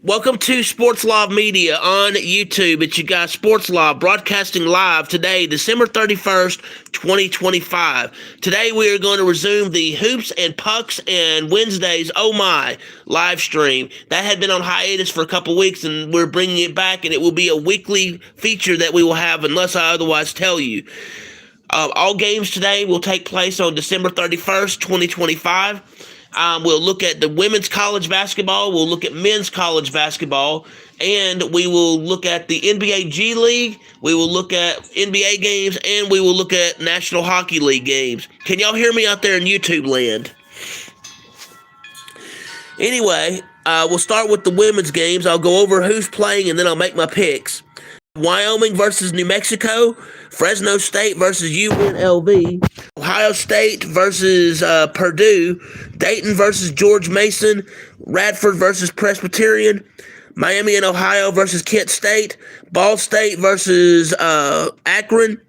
Welcome to Sports Law Media on YouTube. It's your guy Sports Law broadcasting live today, December 31st, 2025. Today we are going to resume the Hoops and Pucks and Wednesdays Oh My live stream. That had been on hiatus for a couple weeks and we're bringing it back, and it will be a weekly feature that we will have unless I otherwise tell you. All games today will take place on December 31st, 2025. We'll look at the women's college basketball, we'll look at men's college basketball, and we will look at the NBA G League, we will look at NBA games, and we will look at National Hockey League games. Can y'all hear me out there in YouTube land? Anyway, we'll start with the women's games. I'll go over who's playing, and then I'll make my picks. Wyoming versus New Mexico, Fresno State versus UNLV, Ohio State versus Purdue, Dayton versus George Mason, Radford versus Presbyterian, Miami and Ohio versus Kent State, Ball State versus Akron.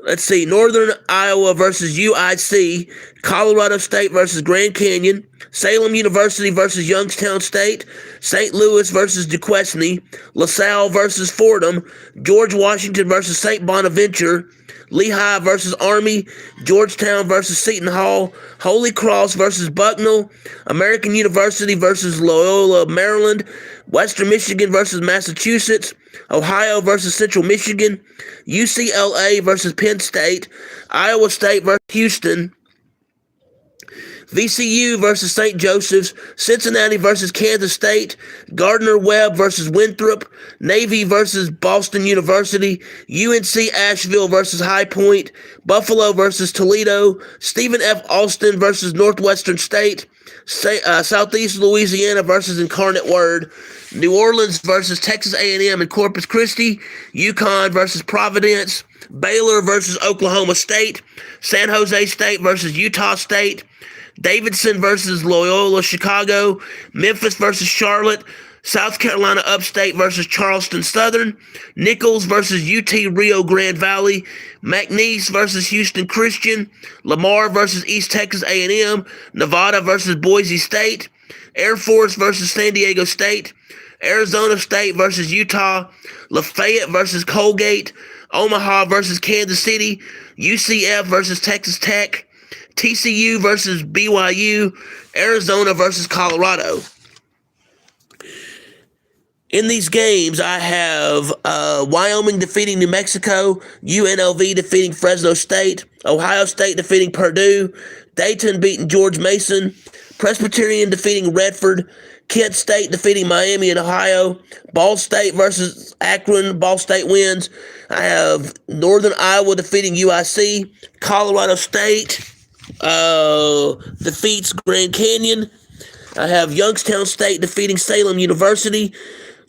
Let's see, Northern Iowa versus UIC, Colorado State versus Grand Canyon, Salem University versus Youngstown State, St. Louis versus Duquesne, LaSalle versus Fordham, George Washington versus St. Bonaventure, Lehigh versus Army, Georgetown versus Seton Hall, Holy Cross versus Bucknell, American University versus Loyola, Maryland, Western Michigan versus Massachusetts, Ohio versus Central Michigan, UCLA versus Penn State, Iowa State versus Houston, VCU versus St. Joseph's, Cincinnati versus Kansas State, Gardner-Webb versus Winthrop, Navy versus Boston University, UNC Asheville versus High Point, Buffalo versus Toledo, Stephen F. Austin versus Northwestern State, Southeast Louisiana versus Incarnate Word, New Orleans versus Texas A&M and Corpus Christi, UConn versus Providence, Baylor versus Oklahoma State, San Jose State versus Utah State, Davidson versus Loyola Chicago, Memphis versus Charlotte, South Carolina Upstate versus Charleston Southern, Nichols versus UT Rio Grande Valley, McNeese versus Houston Christian, Lamar versus East Texas A&M, Nevada versus Boise State, Air Force versus San Diego State, Arizona State versus Utah, Lafayette versus Colgate, Omaha versus Kansas City, UCF versus Texas Tech, TCU versus BYU, Arizona versus Colorado. In these games, I have Wyoming defeating New Mexico, UNLV defeating Fresno State, Ohio State defeating Purdue, Dayton beating George Mason, Presbyterian defeating Radford, Kent State defeating Miami and Ohio, Ball State versus Akron, Ball State wins. I have Northern Iowa defeating UIC, Colorado State defeats Grand Canyon. I have Youngstown State defeating Salem University,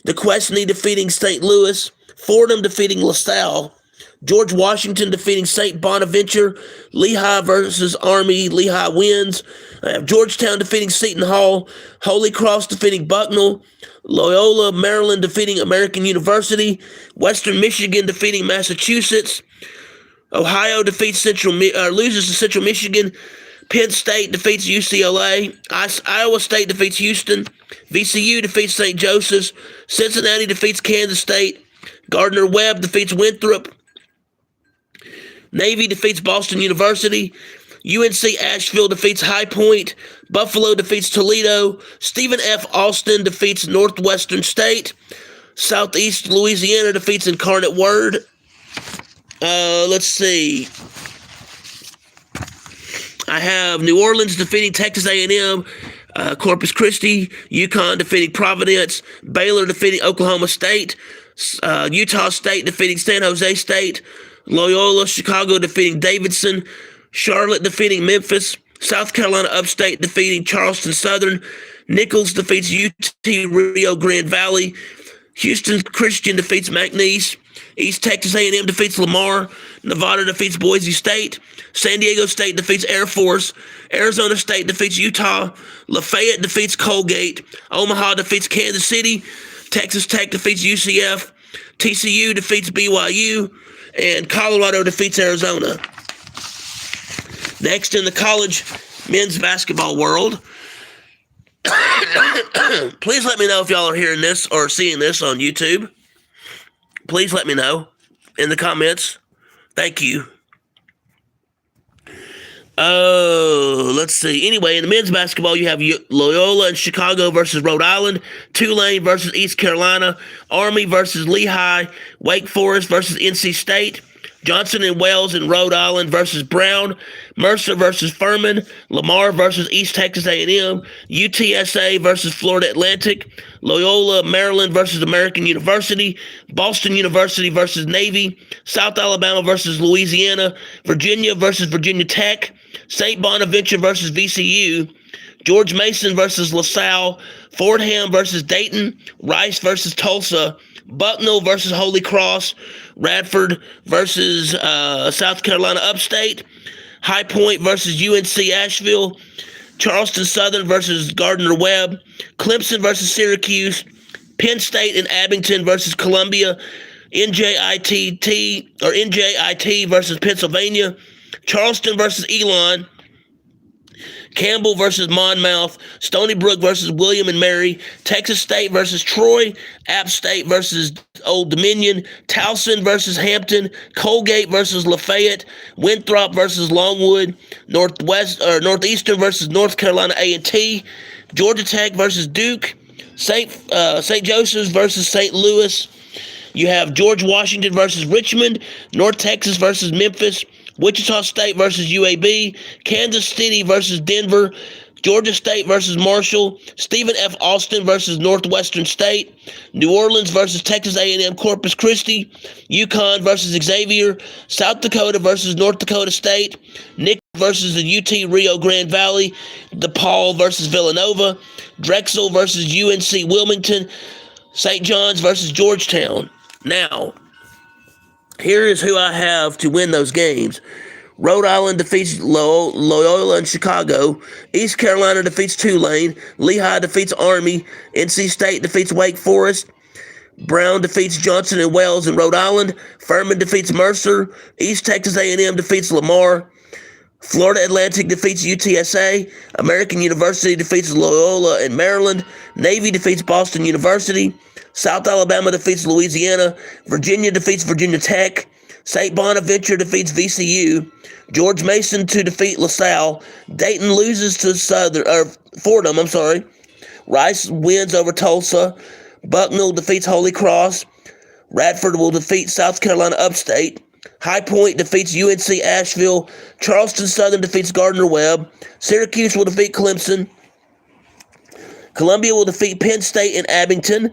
Duquesne defeating St. Louis, Fordham defeating LaSalle, George Washington defeating St. Bonaventure, Lehigh versus Army, Lehigh wins. I have Georgetown defeating Seton Hall, Holy Cross defeating Bucknell, Loyola, Maryland defeating American University, Western Michigan defeating Massachusetts, Ohio defeats loses to Central Michigan. Penn State defeats UCLA. Iowa State defeats Houston. VCU defeats St. Joseph's. Cincinnati defeats Kansas State. Gardner-Webb defeats Winthrop. Navy defeats Boston University. UNC Asheville defeats High Point. Buffalo defeats Toledo. Stephen F. Austin defeats Northwestern State. Southeast Louisiana defeats Incarnate Word. Let's see. I have New Orleans defeating Texas A&M, Corpus Christi, UConn defeating Providence, Baylor defeating Oklahoma State, Utah State defeating San Jose State, Loyola Chicago defeating Davidson, Charlotte defeating Memphis, South Carolina Upstate defeating Charleston Southern, Nichols defeats UT Rio Grande Valley, Houston Christian defeats McNeese, East Texas A&M defeats Lamar, Nevada defeats Boise State, San Diego State defeats Air Force, Arizona State defeats Utah, Lafayette defeats Colgate, Omaha defeats Kansas City, Texas Tech defeats UCF, TCU defeats BYU, and Colorado defeats Arizona. Next in the college men's basketball world, Please let me know if y'all are hearing this or seeing this on YouTube. Please let me know in the comments. Thank you. Oh, let's see. Anyway, in the men's basketball, you have Loyola and Chicago versus Rhode Island, Tulane versus East Carolina, Army versus Lehigh, Wake Forest versus NC State, Johnson and Wales and Rhode Island versus Brown, Mercer versus Furman, Lamar versus East Texas A&M, UTSA versus Florida Atlantic, Loyola Maryland versus American University, Boston University versus Navy, South Alabama versus Louisiana, Virginia versus Virginia Tech, St. Bonaventure versus VCU, George Mason versus LaSalle, Fordham versus Dayton, Rice versus Tulsa, Bucknell versus Holy Cross, Radford versus South Carolina Upstate, High Point versus UNC Asheville, Charleston Southern versus Gardner-Webb, Clemson versus Syracuse, Penn State and Abington versus Columbia, NJIT versus Pennsylvania, Charleston versus Elon, Campbell versus Monmouth, Stony Brook versus William and Mary, Texas State versus Troy, App State versus Old Dominion, Towson versus Hampton, Colgate versus Lafayette, Winthrop versus Longwood, Northeastern versus North Carolina A&T, Georgia Tech versus Duke, St. Joseph's versus St. Louis. You have George Washington versus Richmond, North Texas versus Memphis, Wichita State versus UAB, Kansas City versus Denver, Georgia State versus Marshall, Stephen F. Austin versus Northwestern State, New Orleans versus Texas A&M Corpus Christi, UConn versus Xavier, South Dakota versus North Dakota State, Nick versus the UT Rio Grande Valley, DePaul versus Villanova, Drexel versus UNC Wilmington, St. John's versus Georgetown. Now, here is who I have to win those games. Rhode Island defeats Loyola and Chicago. East Carolina defeats Tulane. Lehigh defeats Army. NC State defeats Wake Forest. Brown defeats Johnson and Wales in Rhode Island. Furman defeats Mercer. East Texas A&M defeats Lamar. Florida Atlantic defeats UTSA. American University defeats Loyola in Maryland. Navy defeats Boston University. South Alabama defeats Louisiana. Virginia defeats Virginia Tech. St. Bonaventure defeats VCU. George Mason to defeat LaSalle. Dayton loses to Fordham. Rice wins over Tulsa. Bucknell defeats Holy Cross. Radford will defeat South Carolina Upstate. High Point defeats UNC Asheville. Charleston Southern defeats Gardner-Webb. Syracuse will defeat Clemson. Columbia will defeat Penn State and Abington.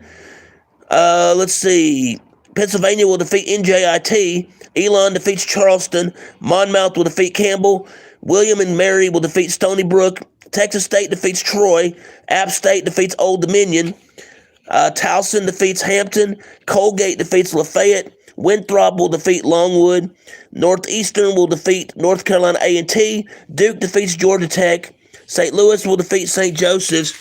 Let's see. Pennsylvania will defeat NJIT. Elon defeats Charleston. Monmouth will defeat Campbell. William and Mary will defeat Stony Brook. Texas State defeats Troy. App State defeats Old Dominion. Towson defeats Hampton. Colgate defeats Lafayette. Winthrop will defeat Longwood. Northeastern will defeat North Carolina A&T. Duke defeats Georgia Tech. St. Louis will defeat St. Joseph's.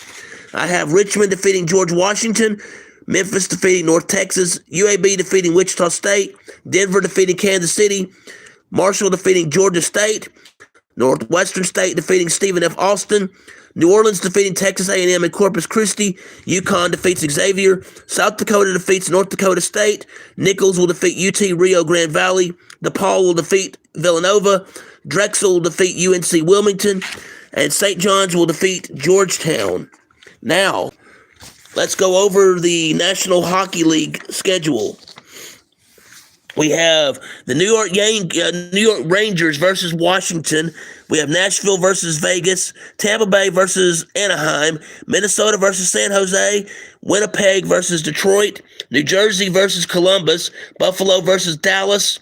I have Richmond defeating George Washington. Memphis defeating North Texas, UAB defeating Wichita State, Denver defeating Kansas City, Marshall defeating Georgia State, Northwestern State defeating Stephen F. Austin, New Orleans defeating Texas A&M and Corpus Christi, UConn defeats Xavier, South Dakota defeats North Dakota State, Nichols will defeat UT Rio Grande Valley, DePaul will defeat Villanova, Drexel will defeat UNC Wilmington, and St. John's will defeat Georgetown. Now, let's go over the National Hockey League schedule. We have the New York Rangers versus Washington. We have Nashville versus Vegas, Tampa Bay versus Anaheim, Minnesota versus San Jose, Winnipeg versus Detroit, New Jersey versus Columbus, Buffalo versus Dallas,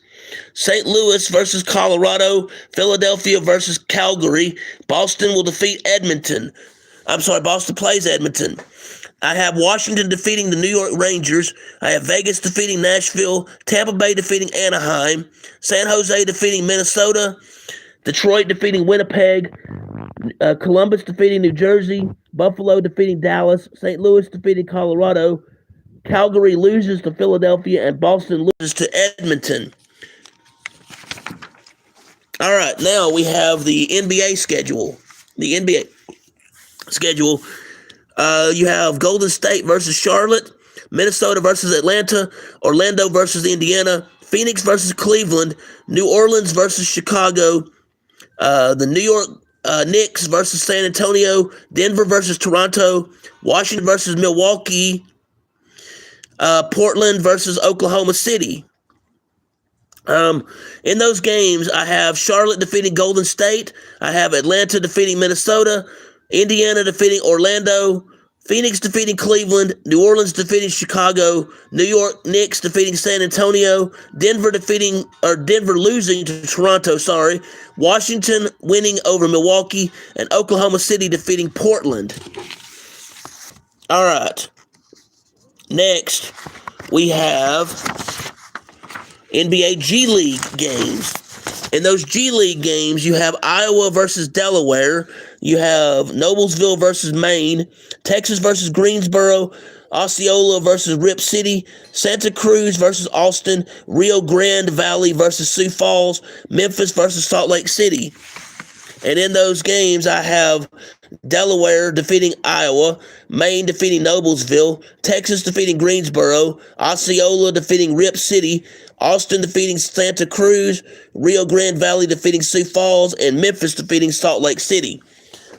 St. Louis versus Colorado, Philadelphia versus Calgary, Boston will defeat Edmonton. Boston plays Edmonton. I have Washington defeating the New York Rangers. I have Vegas defeating Nashville, Tampa Bay defeating Anaheim, San Jose defeating Minnesota, Detroit defeating Winnipeg, Columbus defeating New Jersey, Buffalo defeating Dallas, St. Louis defeating Colorado, Calgary loses to Philadelphia, and Boston loses to Edmonton. All right, now we have the NBA schedule. You have Golden State versus Charlotte, Minnesota versus Atlanta, Orlando versus Indiana, Phoenix versus Cleveland, New Orleans versus Chicago, the New York Knicks versus San Antonio, Denver versus Toronto, Washington versus Milwaukee, Portland versus Oklahoma City. In those games, I have Charlotte defeating Golden State. I have Atlanta defeating Minnesota, Indiana defeating Orlando, Phoenix defeating Cleveland, New Orleans defeating Chicago, New York Knicks defeating San Antonio, Denver losing to Toronto, Washington winning over Milwaukee, and Oklahoma City defeating Portland. All right. Next, we have NBA G League games. In those G League games, you have Iowa versus Delaware. You have Noblesville versus Maine, Texas versus Greensboro, Osceola versus Rip City, Santa Cruz versus Austin, Rio Grande Valley versus Sioux Falls, Memphis versus Salt Lake City. And in those games, I have Delaware defeating Iowa, Maine defeating Noblesville, Texas defeating Greensboro, Osceola defeating Rip City, Austin defeating Santa Cruz, Rio Grande Valley defeating Sioux Falls, and Memphis defeating Salt Lake City.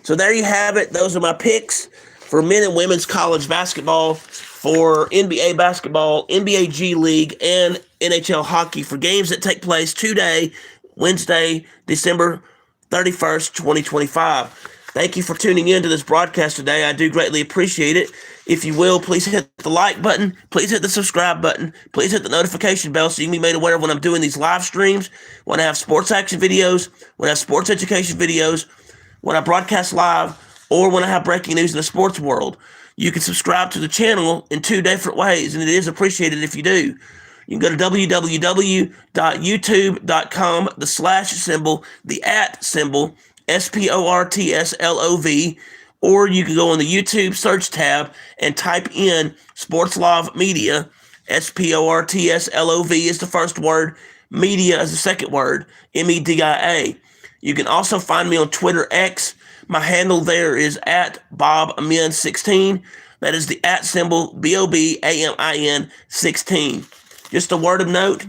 So there you have it. Those are my picks for men and women's college basketball, for NBA basketball, NBA G League, and NHL hockey for games that take place today, Wednesday, December 31st, 2025. Thank you for tuning in to this broadcast today. I do greatly appreciate it. If you will, please hit the like button. Please hit the subscribe button. Please hit the notification bell so you can be made aware of when I'm doing these live streams, when I have sports action videos, when I have sports education videos, when I broadcast live, or when I have breaking news in the sports world. You can subscribe to the channel in 2 different ways, and it is appreciated if you do. You can go to www.youtube.com, the slash symbol, the at symbol, SPORTSLOV, or you can go on the YouTube search tab and type in Sports Love Media. SPORTSLOV is the first word, media is the second word, MEDIA. You can also find me on Twitter X. My handle there is at BobAmin16. That is the at symbol, BOBAMIN 16. Just a word of note,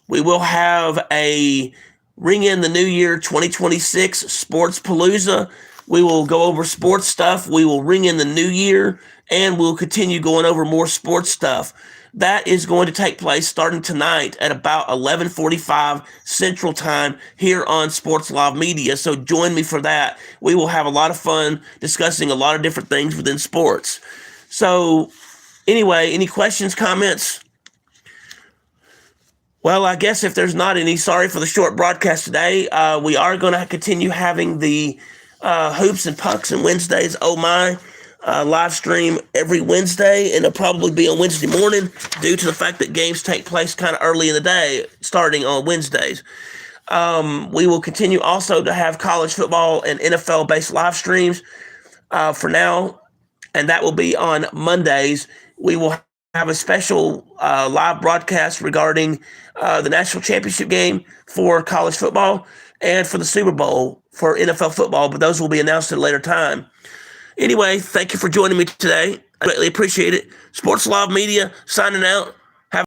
we will have a Ring in the New Year 2026 Sports Palooza. We will go over sports stuff. We will ring in the new year, and we'll continue going over more sports stuff. That is going to take place starting tonight at about 11:45 Central Time here on Sports Live Media. So join me for that. We will have a lot of fun discussing a lot of different things within sports. So anyway, any questions, comments? Well, I guess if there's not any, sorry for the short broadcast today. We are going to continue having the Hoops and Pucks and Wednesdays, oh my, live stream every Wednesday, and it'll probably be on Wednesday morning due to the fact that games take place kind of early in the day, starting on Wednesdays. We will continue also to have college football and NFL-based live streams for now, and that will be on Mondays. We will have a special live broadcast regarding the national championship game for college football and for the Super Bowl for NFL football, but those will be announced at a later time. Anyway, thank you for joining me today. I greatly appreciate it. Sports Live Media signing out.